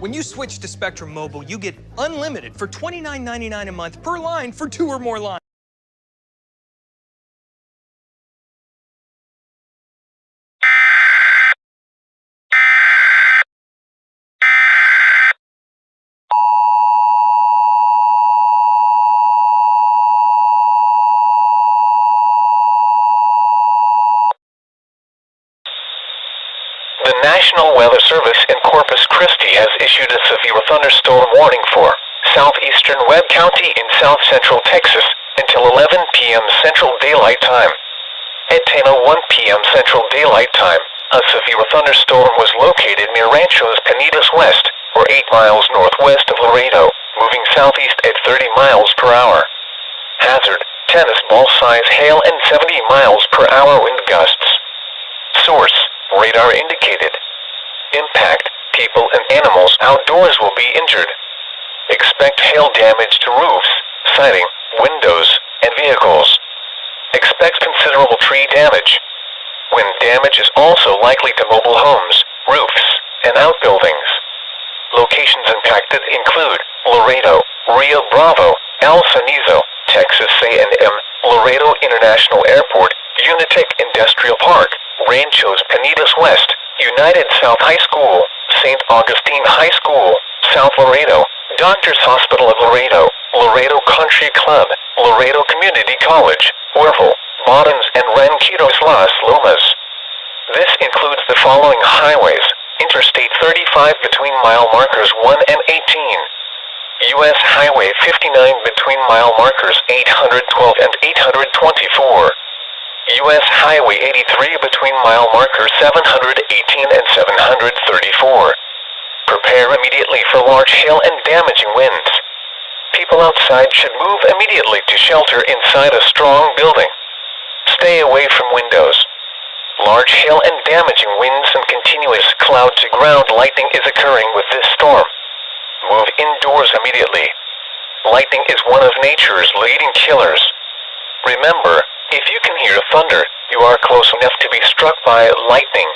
When you switch to Spectrum Mobile, you get unlimited for $29.99 a month per line for 2 or more lines. The National Weather Service in Corpus Christi has issued a severe thunderstorm warning for southeastern Webb County in south-central Texas until 11 p.m. Central Daylight Time. At 10:01 p.m. Central Daylight Time, a severe thunderstorm was located near Ranchos Penitas West, or 8 miles northwest of Laredo, moving southeast at 30 miles per hour. Hazard, tennis ball-size hail and 70 miles per hour wind gusts. Source, radar indicated. Impact, people and animals outdoors will be injured. Expect hail damage to roofs, siding, windows, and vehicles. Expect considerable tree damage. Wind damage is also likely to mobile homes, roofs, and outbuildings. Locations impacted include Laredo, Rio Bravo, El Cenizo, Texas A&M, Laredo International Airport, Unitec Industrial Park, Ranchos Penitas West, United South High School, St. Augustine High School, South Laredo, Doctors Hospital of Laredo, Laredo Country Club, Laredo Community College, Orville, Bottoms and Ranquitos Las Lomas. This includes the following highways: Interstate 35 between mile markers 1 and 18. U.S. Highway 59 between mile markers 812 and 824. U.S. Highway 83 between mile markers 718 and 734. Prepare immediately for large hail and damaging winds. People outside should move immediately to shelter inside a strong building. Stay away from windows. Large hail and damaging winds and continuous cloud-to-ground lightning is occurring with this storm. Move indoors immediately. Lightning is one of nature's leading killers. Remember, if you can hear thunder, you are close enough to be struck by lightning.